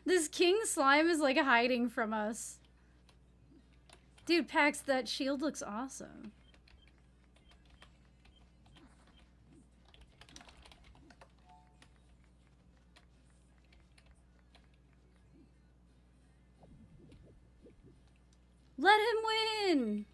This king slime is like hiding from us. Dude, Pax, that shield looks awesome. Let him win!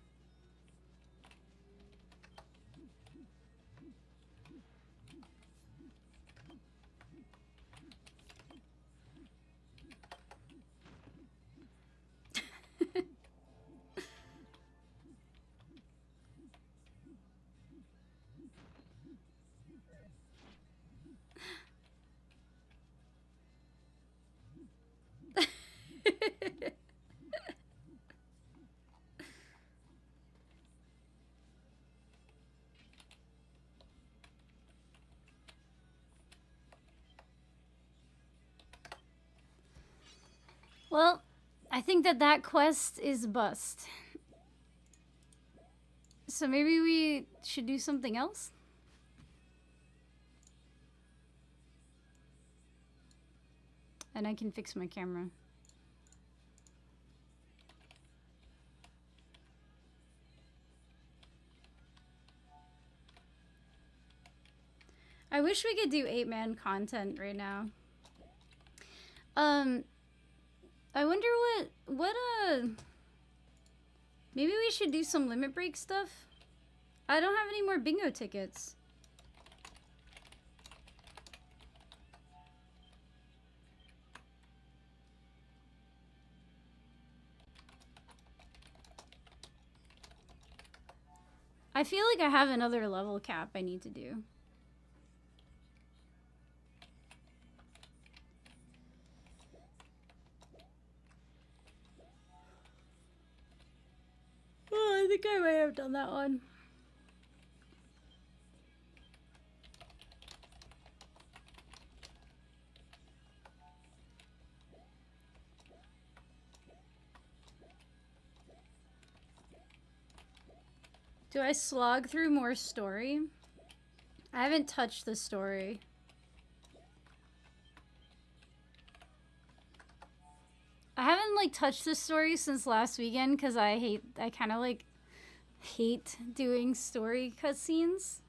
Well, I think that quest is bust. So maybe we should do something else? And I can fix my camera. I wish we could do 8-man content right now. I wonder maybe we should do some limit break stuff? I don't have any more bingo tickets. I feel like I have another level cap I need to do. Oh, I think I might have done that one. Do I slog through more story? I haven't touched the story. I haven't like touched the story since last weekend because I kind of like hate doing story cutscenes.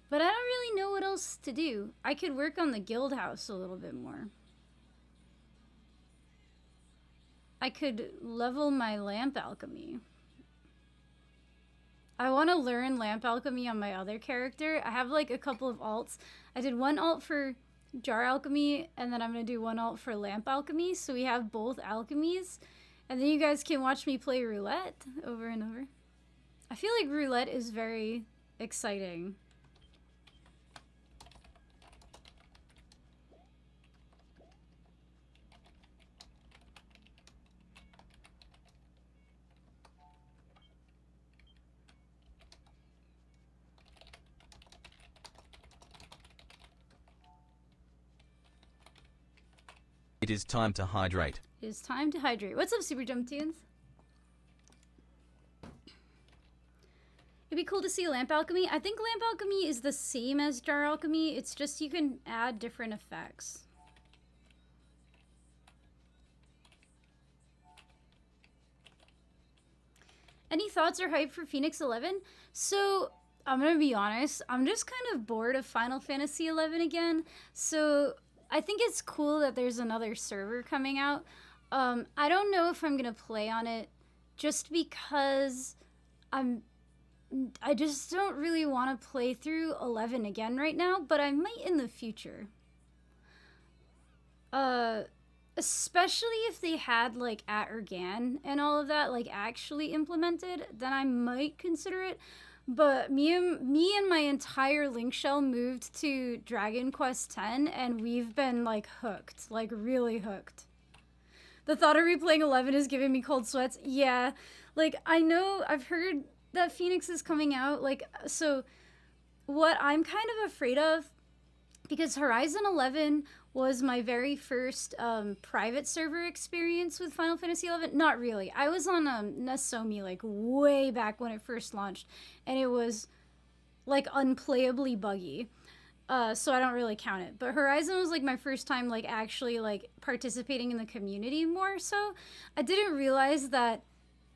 But I don't really know what else to do. I could work on the guild house a little bit more. I could level my lamp alchemy. I want to learn lamp alchemy on my other character. I have like a couple of alts. I did one alt for jar alchemy, and then I'm going to do one alt for lamp alchemy. So we have both alchemies. And then you guys can watch me play roulette over and over. I feel like roulette is very exciting. It is time to hydrate. It is time to hydrate. What's up, Super Jump Tunes? It'd be cool to see lamp alchemy. I think lamp alchemy is the same as jar alchemy. It's just you can add different effects. Any thoughts or hype for Phoenix 11? So, I'm gonna be honest, I'm just kind of bored of Final Fantasy 11 again. So, I think it's cool that there's another server coming out. I don't know if I'm gonna play on it just because I just don't really want to play through 11 again right now, but I might in the future. Especially if they had like at Ergan and all of that like actually implemented, then I might consider it. But me and my entire link shell moved to Dragon Quest X, and we've been like hooked, like really hooked. The thought of replaying 11 is giving me cold sweats. Yeah, like I know I've heard that Phoenix is coming out. Like, so what I'm kind of afraid of, because Horizon 11 was my very first private server experience with Final Fantasy 11. Not really. I was on Nasomi like way back when it first launched, and it was like unplayably buggy. So I don't really count it. But Horizon was like my first time like actually like participating in the community more so. I didn't realize that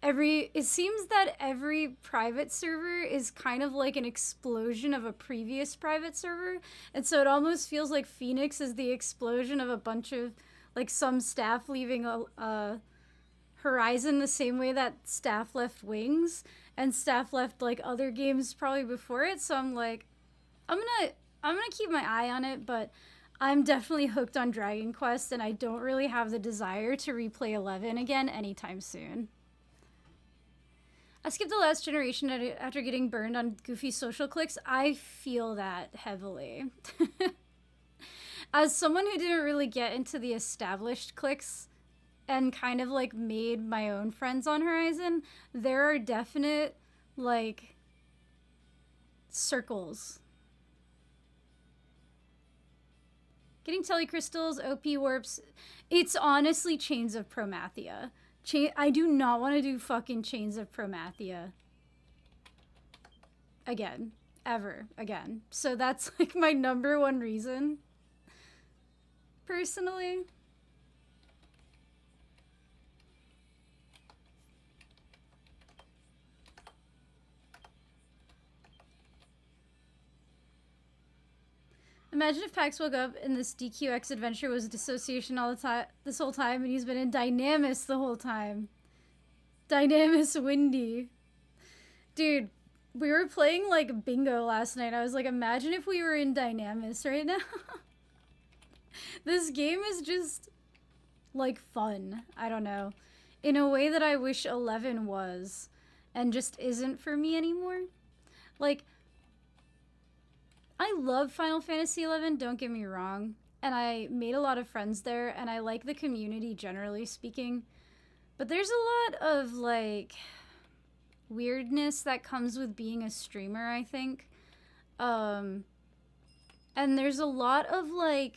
it seems that every private server is kind of like an explosion of a previous private server. And so it almost feels like Phoenix is the explosion of a bunch of like some staff leaving a Horizon the same way that staff left Wings and staff left like other games probably before it. So I'm like, I'm gonna I'm gonna keep my eye on it, but I'm definitely hooked on Dragon Quest, and I don't really have the desire to replay 11 again anytime soon. I skipped the last generation after getting burned on goofy social clicks. I feel that heavily. As someone who didn't really get into the established cliques and kind of like made my own friends on Horizon, there are definite like circles. Getting telecrystals, OP warps, it's honestly Chains of Promathia. I do not want to do fucking Chains of Promathia again, ever again. So that's like my number one reason, personally. Imagine if Pax woke up and this DQX adventure was dissociation all the time, this whole time, and he's been in Dynamis the whole time. Dynamis Windy. Dude, we were playing like bingo last night. I was like, imagine if we were in Dynamis right now. This game is just like fun. I don't know. In a way that I wish 11 was and just isn't for me anymore. Like, I love Final Fantasy XI, don't get me wrong, and I made a lot of friends there, and I like the community generally speaking, but there's a lot of, like, weirdness that comes with being a streamer, I think, and there's a lot of, like,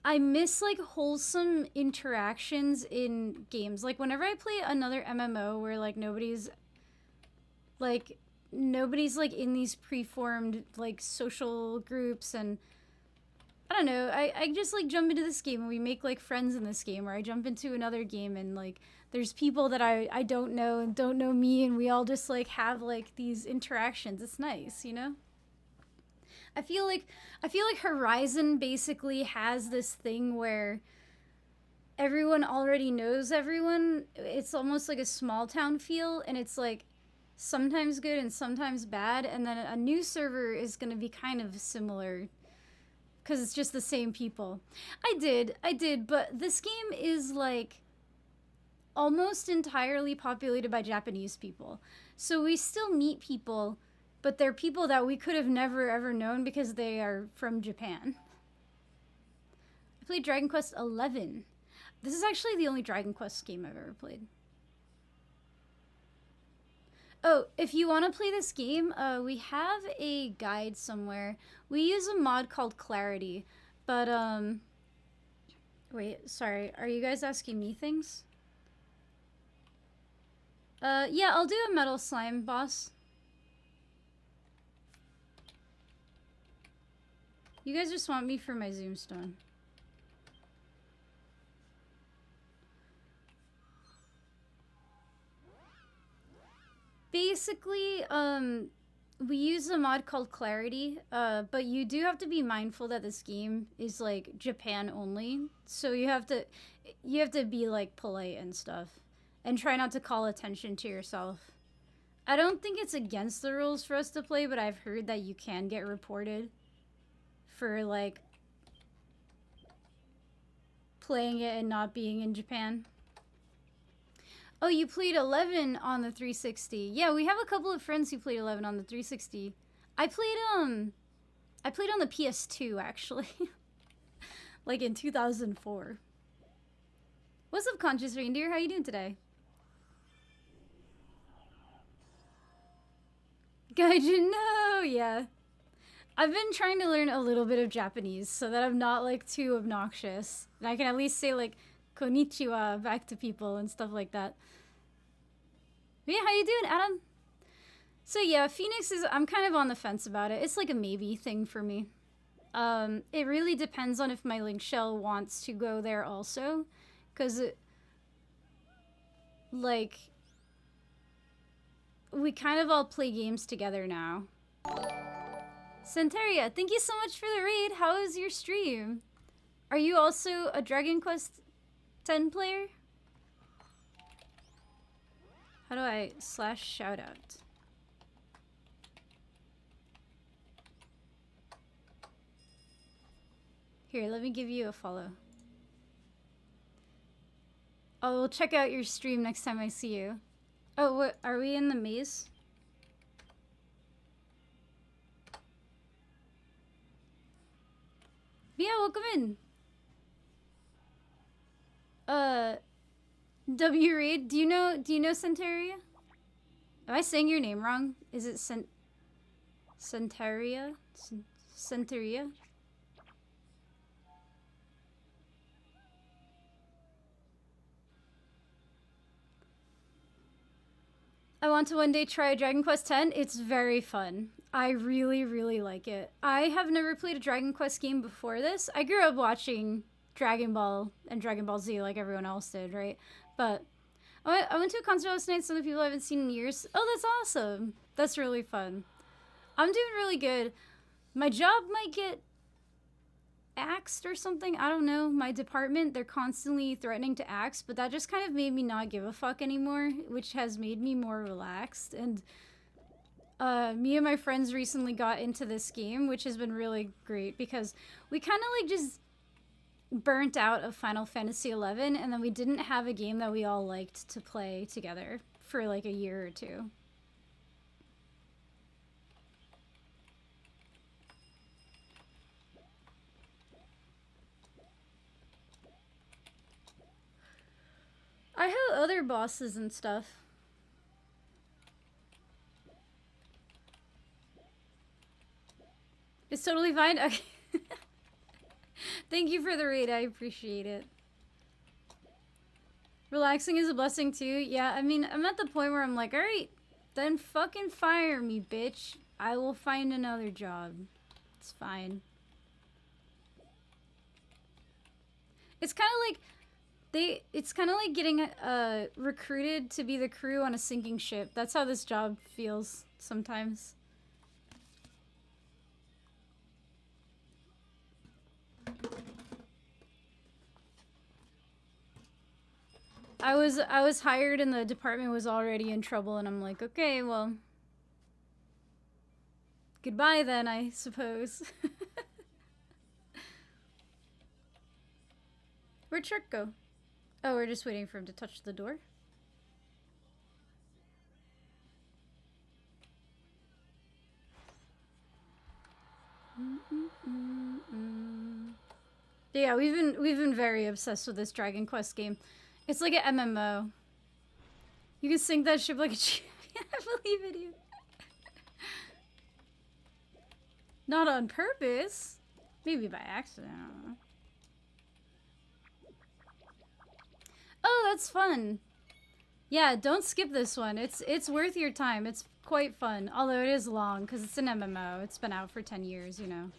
I miss, like, wholesome interactions in games. Like, whenever I play another MMO where, like, nobody's like in these preformed like social groups, and I don't know, I just like jump into this game and we make like friends in this game, or I jump into another game and like there's people that I don't know and don't know me, and we all just like have like these interactions. It's nice, you know? I feel like Horizon basically has this thing where everyone already knows everyone. It's almost like a small town feel, and it's like sometimes good and sometimes bad, and then a new server is going to be kind of similar because it's just the same people. I did, but this game is like almost entirely populated by Japanese people. So we still meet people, but they're people that we could have never ever known because they are from Japan. I played Dragon Quest XI. This is actually the only Dragon Quest game I've ever played. Oh, if you want to play this game, we have a guide somewhere. We use a mod called Clarity, but, wait, sorry, are you guys asking me things? Yeah, I'll do a metal slime boss. You guys just want me for my Zoomstone. Basically, we use a mod called Clarity, but you do have to be mindful that this game is like Japan only. So you have to be like polite and stuff, and try not to call attention to yourself. I don't think it's against the rules for us to play, but I've heard that you can get reported for like playing it and not being in Japan. Oh, you played 11 on the 360. Yeah, we have a couple of friends who played 11 on the 360. I played on the PS2 actually. Like in 2004. What's up, Conscious Reindeer? How you doing today? Gaijin, no, yeah. I've been trying to learn a little bit of Japanese so that I'm not like too obnoxious. And I can at least say like konnichiwa back to people and stuff like that. But yeah, how you doing, Adam? So yeah, Phoenix is, I'm kind of on the fence about it. It's like a maybe thing for me. It really depends on if my Link Shell wants to go there also. Because, like, we kind of all play games together now. Centeria, thank you so much for the raid. How is your stream? Are you also a Dragon Quest X player? How do I / shout out? Here, let me give you a follow. I will check out your stream next time I see you. Oh, what? Are we in the maze? Yeah, welcome in. W Reed, do you know Centauria? Am I saying your name wrong? Is it Centauria? Centauria? I want to one day try Dragon Quest X. It's very fun. I really, really like it. I have never played a Dragon Quest game before this. I grew up watching Dragon Ball and Dragon Ball Z like everyone else did, right? But I went to a concert last night, some of the people I haven't seen in years. Oh, that's awesome. That's really fun. I'm doing really good. My job might get axed or something. I don't know. My department, they're constantly threatening to axe, but that just kind of made me not give a fuck anymore, which has made me more relaxed. And me and my friends recently got into this game, which has been really great because we kind of like just burnt out of Final Fantasy XI, and then we didn't have a game that we all liked to play together for like a year or two. I have other bosses and stuff. It's totally fine. Okay. Thank you for the raid. I appreciate it. Relaxing is a blessing too. Yeah, I mean, I'm at the point where I'm like, all right, then fucking fire me, bitch. I will find another job. It's fine. It's kind of like it's kind of like getting recruited to be the crew on a sinking ship. That's how this job feels sometimes. I was hired and the department was already in trouble, and I'm like, okay, well, goodbye then, I suppose. Where'd Shark go? Oh, we're just waiting for him to touch the door. Yeah, we've been very obsessed with this Dragon Quest game. It's like an MMO. You can sink that ship like a champion. I believe in you. Not on purpose. Maybe by accident. I don't know. Oh, that's fun. Yeah, don't skip this one. It's worth your time. It's quite fun. Although it is long, because it's an MMO. It's been out for 10 years, you know.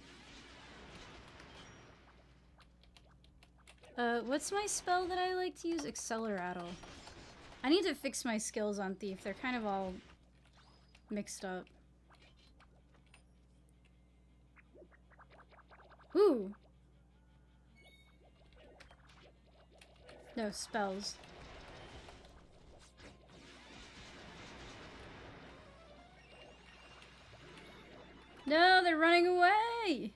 What's my spell that I like to use? Acceleratle. I need to fix my skills on Thief. They're kind of all mixed up. Ooh. No, spells. No, they're running away!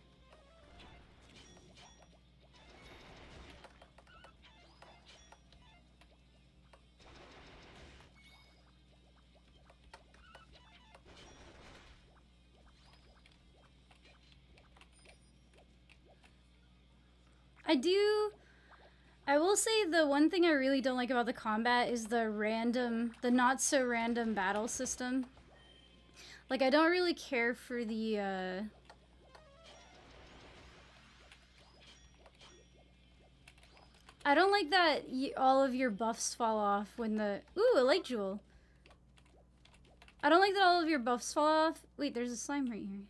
I will say the one thing I really don't like about the combat is the not so random battle system. Like, I don't really care for the, I don't like that all of your buffs fall off when the... Ooh, a light jewel. I don't like that all of your buffs fall off. Wait, there's a slime right here.